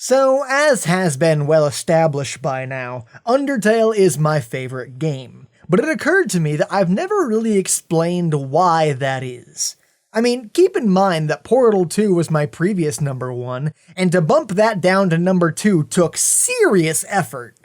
So, as has been well established by now, Undertale is my favorite game. But it occurred to me that I've never really explained why that is. I mean, keep in mind that Portal 2 was my previous number 1, and to bump that down to number 2 took serious effort.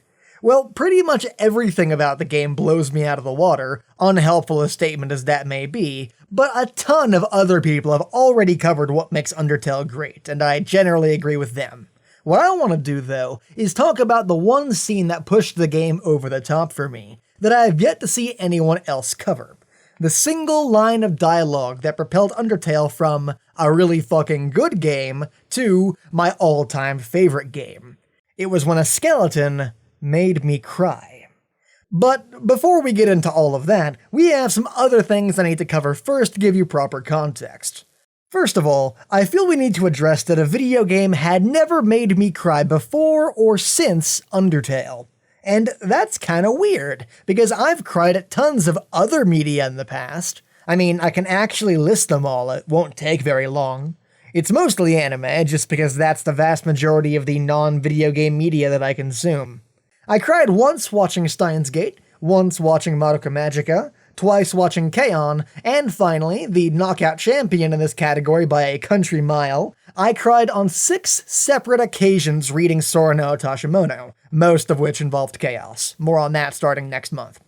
Well, pretty much everything about the game blows me out of the water, unhelpful a statement as that may be, but a ton of other people have already covered what makes Undertale great, and I generally agree with them. What I want to do, though, is talk about the one scene that pushed the game over the top for me, that I have yet to see anyone else cover. The single line of dialogue that propelled Undertale from a really fucking good game to my all-time favorite game. It was when a skeleton made me cry. But before we get into all of that, we have some other things I need to cover first to give you proper context. First of all, I feel we need to address that a video game had never made me cry before or since Undertale. And that's kinda weird, because I've cried at tons of other media in the past. I mean, I can actually list them all, it won't take very long. It's mostly anime, just because that's the vast majority of the non-video game media that I consume. I cried once watching Steins Gate, once watching Madoka Magica, twice watching K-On!, and finally, the knockout champion in this category by a country mile, I cried on 6 separate occasions reading Sora no Tashimono, most of which involved chaos. More on that starting next month.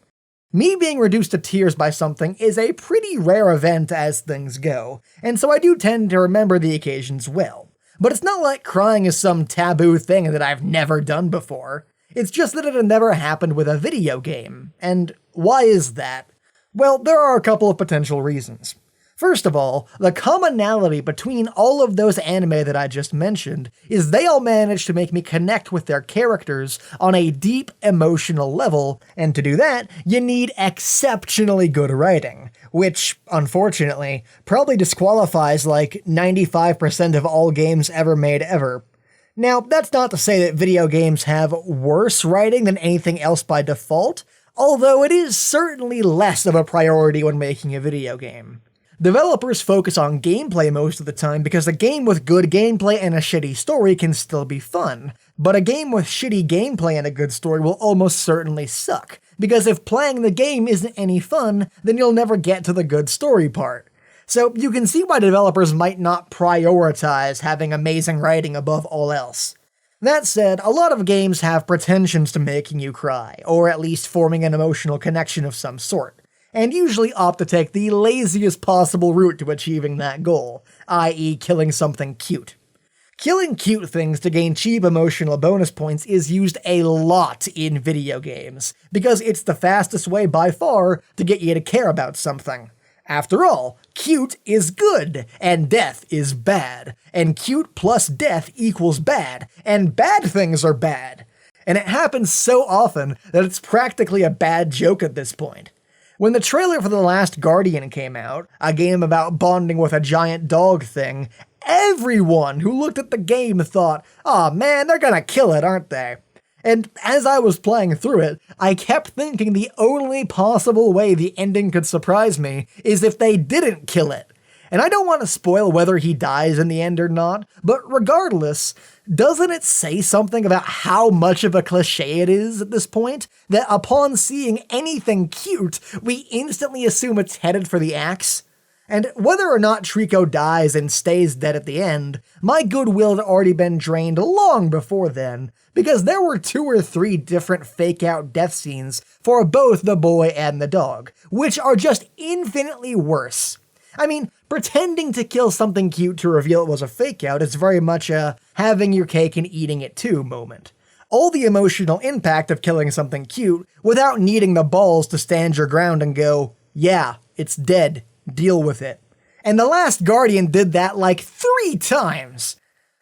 Me being reduced to tears by something is a pretty rare event as things go, and so I do tend to remember the occasions well. But it's not like crying is some taboo thing that I've never done before. It's just that it had never happened with a video game. And why is that? Well, there are a couple of potential reasons. First of all, the commonality between all of those anime that I just mentioned is they all manage to make me connect with their characters on a deep emotional level, and to do that, you need exceptionally good writing, which, unfortunately, probably disqualifies like 95% of all games ever made ever. Now, that's not to say that video games have worse writing than anything else by default, although it is certainly less of a priority when making a video game. Developers focus on gameplay most of the time because a game with good gameplay and a shitty story can still be fun, but a game with shitty gameplay and a good story will almost certainly suck, because if playing the game isn't any fun, then you'll never get to the good story part. So you can see why developers might not prioritize having amazing writing above all else. That said, a lot of games have pretensions to making you cry, or at least forming an emotional connection of some sort, and usually opt to take the laziest possible route to achieving that goal, i.e. killing something cute. Killing cute things to gain cheap emotional bonus points is used a lot in video games, because it's the fastest way by far to get you to care about something. After all, cute is good, and death is bad, and cute plus death equals bad, and bad things are bad. And it happens so often that it's practically a bad joke at this point. When the trailer for The Last Guardian came out, a game about bonding with a giant dog thing, everyone who looked at the game thought, "Aw man, they're gonna kill it, aren't they?" And as I was playing through it, I kept thinking the only possible way the ending could surprise me is if they didn't kill it. And I don't want to spoil whether he dies in the end or not, but regardless, doesn't it say something about how much of a cliche it is at this point, that upon seeing anything cute, we instantly assume it's headed for the axe? And whether or not Trico dies and stays dead at the end, my goodwill had already been drained long before then, because there were 2 or 3 different fake-out death scenes for both the boy and the dog, which are just infinitely worse. I mean, pretending to kill something cute to reveal it was a fake-out is very much a having your cake and eating it too moment. All the emotional impact of killing something cute without needing the balls to stand your ground and go, yeah, it's dead. Deal with it. And The Last Guardian did that like 3 times!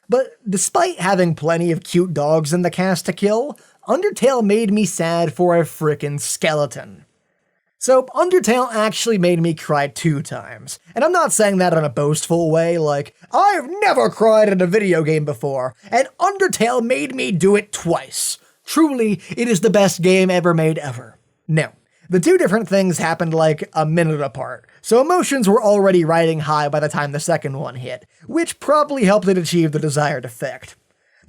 But despite having plenty of cute dogs in the cast to kill, Undertale made me sad for a frickin' skeleton. So Undertale actually made me cry 2 times, and I'm not saying that in a boastful way like, I've never cried in a video game before, and Undertale made me do it twice. Truly, it is the best game ever made ever. No. The 2 different things happened like a minute apart, so emotions were already riding high by the time the second one hit, which probably helped it achieve the desired effect.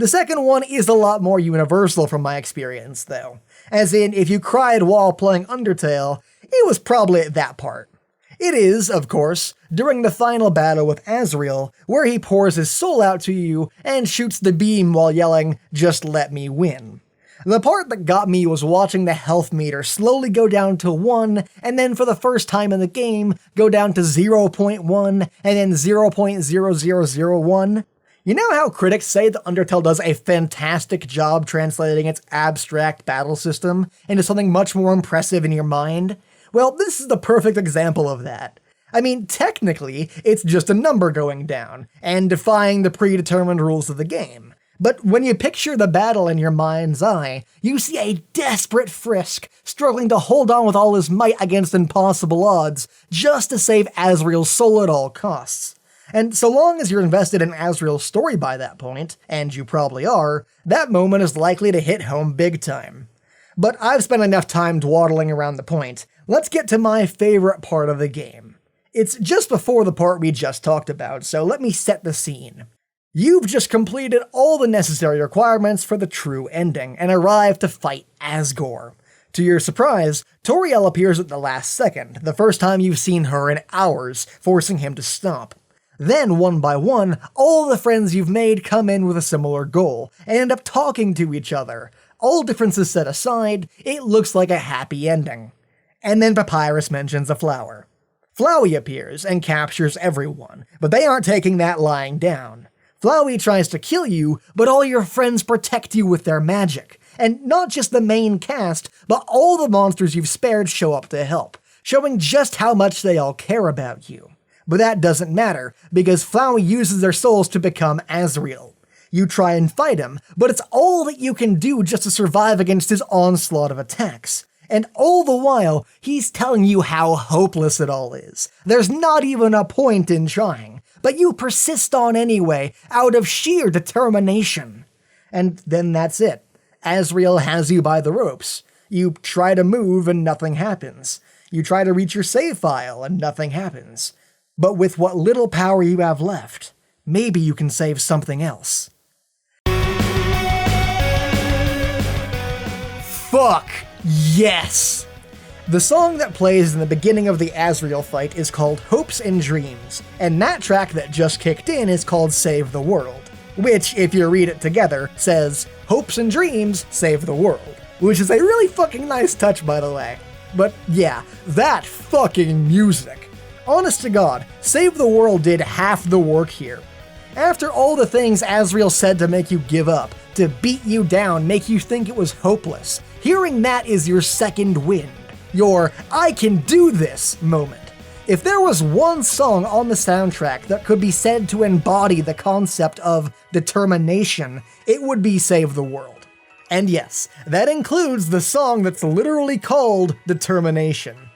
The second one is a lot more universal from my experience, though. As in, if you cried while playing Undertale, it was probably at that part. It is, of course, during the final battle with Asriel, where he pours his soul out to you and shoots the beam while yelling, "Just let me win." The part that got me was watching the health meter slowly go down to 1, and then for the first time in the game, go down to 0.1, and then 0.0001. You know how critics say that Undertale does a fantastic job translating its abstract battle system into something much more impressive in your mind? Well, this is the perfect example of that. I mean, technically, it's just a number going down, and defying the predetermined rules of the game. But when you picture the battle in your mind's eye, you see a desperate Frisk struggling to hold on with all his might against impossible odds, just to save Asriel's soul at all costs. And so long as you're invested in Asriel's story by that point, and you probably are, that moment is likely to hit home big time. But I've spent enough time dawdling around the point. Let's get to my favorite part of the game. It's just before the part we just talked about, so let me set the scene. You've just completed all the necessary requirements for the true ending, and arrived to fight Asgore. To your surprise, Toriel appears at the last second, the first time you've seen her in hours, forcing him to stop. Then, one by one, all the friends you've made come in with a similar goal, and end up talking to each other. All differences set aside, it looks like a happy ending. And then Papyrus mentions a flower. Flowey appears and captures everyone, but they aren't taking that lying down. Flowey tries to kill you, but all your friends protect you with their magic. And not just the main cast, but all the monsters you've spared show up to help, showing just how much they all care about you. But that doesn't matter, because Flowey uses their souls to become Asriel. You try and fight him, but it's all that you can do just to survive against his onslaught of attacks. And all the while, he's telling you how hopeless it all is. There's not even a point in trying, but you persist on anyway, out of sheer determination. And then that's it. Asriel has you by the ropes. You try to move and nothing happens. You try to reach your save file and nothing happens. But with what little power you have left, maybe you can save something else. Fuck yes! The song that plays in the beginning of the Asriel fight is called Hopes and Dreams, and that track that just kicked in is called Save the World, which, if you read it together, says, Hopes and Dreams, Save the World, which is a really fucking nice touch, by the way. But yeah, that fucking music. Honest to God, Save the World did half the work here. After all the things Asriel said to make you give up, to beat you down, make you think it was hopeless, hearing that is your second wind. Your I can do this moment. If there was one song on the soundtrack that could be said to embody the concept of determination, it would be Save the World. And yes, that includes the song that's literally called Determination.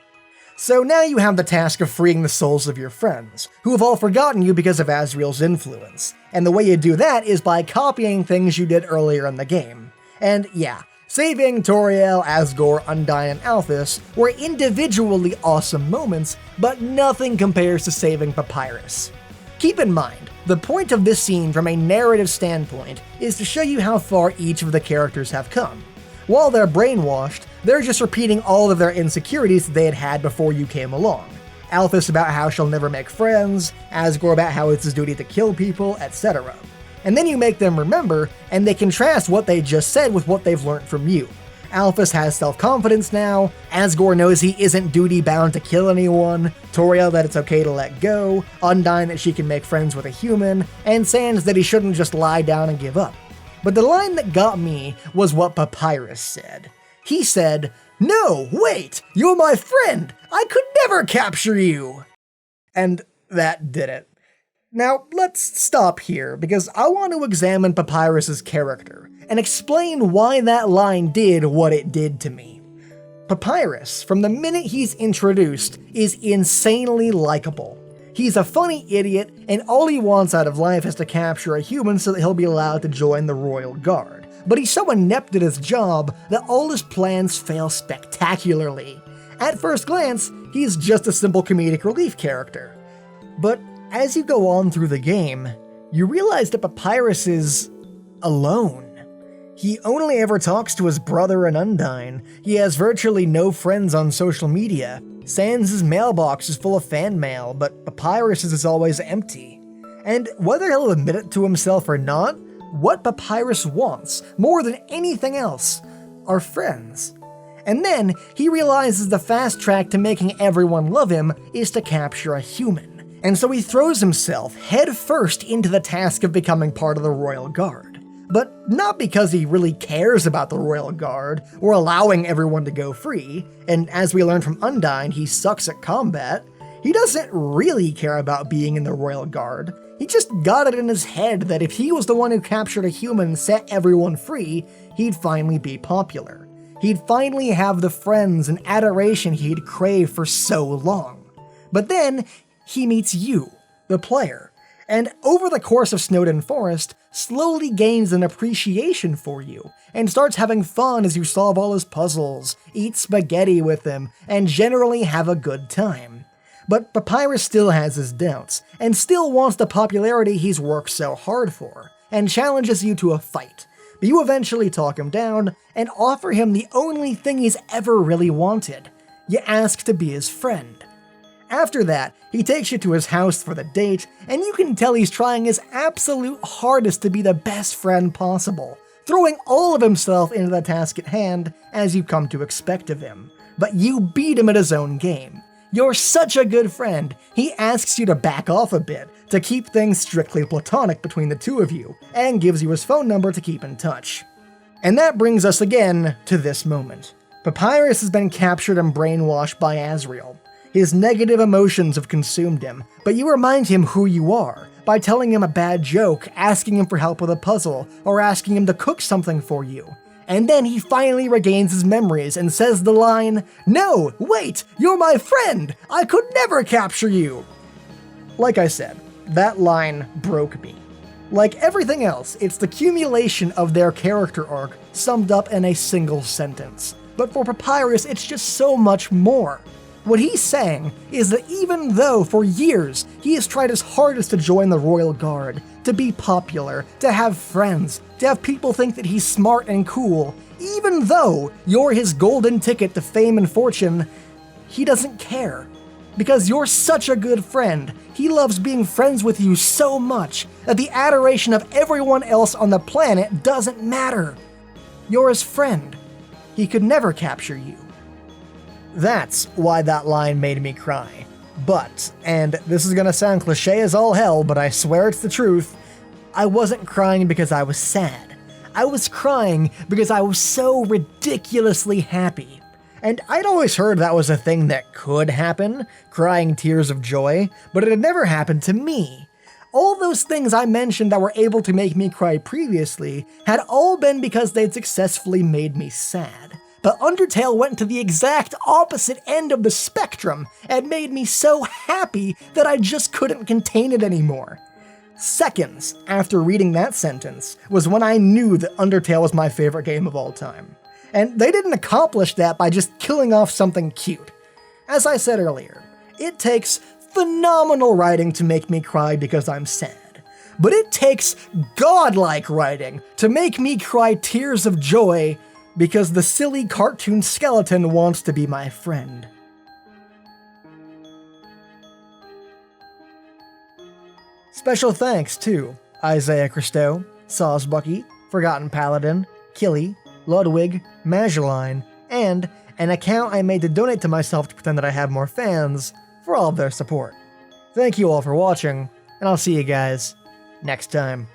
So now you have the task of freeing the souls of your friends, who have all forgotten you because of Asriel's influence. And the way you do that is by copying things you did earlier in the game. And yeah, saving Toriel, Asgore, Undyne, and Alphys were individually awesome moments, but nothing compares to saving Papyrus. Keep in mind, the point of this scene from a narrative standpoint is to show you how far each of the characters have come. While they're brainwashed, they're just repeating all of their insecurities that they had had before you came along. Alphys about how she'll never make friends, Asgore about how it's his duty to kill people, etc. And then you make them remember, and they contrast what they just said with what they've learned from you. Alphys has self-confidence now, Asgore knows he isn't duty-bound to kill anyone, Toriel that it's okay to let go, Undyne that she can make friends with a human, and Sans that he shouldn't just lie down and give up. But the line that got me was what Papyrus said. He said, "No, wait, you're my friend! I could never capture you!" And that did it. Now, let's stop here, because I want to examine Papyrus's character, and explain why that line did what it did to me. Papyrus, from the minute he's introduced, is insanely likable. He's a funny idiot, and all he wants out of life is to capture a human so that he'll be allowed to join the Royal Guard. But he's so inept at his job that all his plans fail spectacularly. At first glance, he's just a simple comedic relief character. But as you go on through the game, you realize that Papyrus is alone. He only ever talks to his brother and Undyne. He has virtually no friends on social media. Sans' mailbox is full of fan mail, but Papyrus's is always empty. And whether he'll admit it to himself or not, what Papyrus wants, more than anything else, are friends. And then he realizes the fast track to making everyone love him is to capture a human. And so he throws himself head first into the task of becoming part of the Royal Guard. But not because he really cares about the Royal Guard or allowing everyone to go free, and as we learned from Undyne, he sucks at combat. He doesn't really care about being in the Royal Guard. He just got it in his head that if he was the one who captured a human and set everyone free, he'd finally be popular. He'd finally have the friends and adoration he'd craved for so long. But then, he meets you, the player, and over the course of Snowdin Forest, slowly gains an appreciation for you, and starts having fun as you solve all his puzzles, eat spaghetti with him, and generally have a good time. But Papyrus still has his doubts, and still wants the popularity he's worked so hard for, and challenges you to a fight. But you eventually talk him down, and offer him the only thing he's ever really wanted. You ask to be his friend. After that, he takes you to his house for the date, and you can tell he's trying his absolute hardest to be the best friend possible, throwing all of himself into the task at hand, as you come to expect of him. But you beat him at his own game. You're such a good friend, he asks you to back off a bit, to keep things strictly platonic between the two of you, and gives you his phone number to keep in touch. And that brings us again to this moment. Papyrus has been captured and brainwashed by Asriel. His negative emotions have consumed him, but you remind him who you are by telling him a bad joke, asking him for help with a puzzle, or asking him to cook something for you. And then he finally regains his memories and says the line, "No, wait, you're my friend! I could never capture you!" Like I said, that line broke me. Like everything else, it's the accumulation of their character arc summed up in a single sentence. But for Papyrus, it's just so much more. What he's saying is that even though for years he has tried his hardest to join the Royal Guard, to be popular, to have friends, to have people think that he's smart and cool, even though you're his golden ticket to fame and fortune, he doesn't care. Because you're such a good friend, he loves being friends with you so much that the adoration of everyone else on the planet doesn't matter. You're his friend. He could never capture you. That's why that line made me cry. But, and this is gonna sound cliche as all hell, but I swear it's the truth, I wasn't crying because I was sad. I was crying because I was so ridiculously happy. And I'd always heard that was a thing that could happen, crying tears of joy, but it had never happened to me. All those things I mentioned that were able to make me cry previously had all been because they'd successfully made me sad. But Undertale went to the exact opposite end of the spectrum and made me so happy that I just couldn't contain it anymore. Seconds after reading that sentence was when I knew that Undertale was my favorite game of all time. And they didn't accomplish that by just killing off something cute. As I said earlier, it takes phenomenal writing to make me cry because I'm sad. But it takes godlike writing to make me cry tears of joy because the silly cartoon skeleton wants to be my friend. Special thanks to Isaiah Christo, Sawsbucky, Forgotten Paladin, Killy, Ludwig, Mageline, and an account I made to donate to myself to pretend that I have more fans for all of their support. Thank you all for watching, and I'll see you guys next time.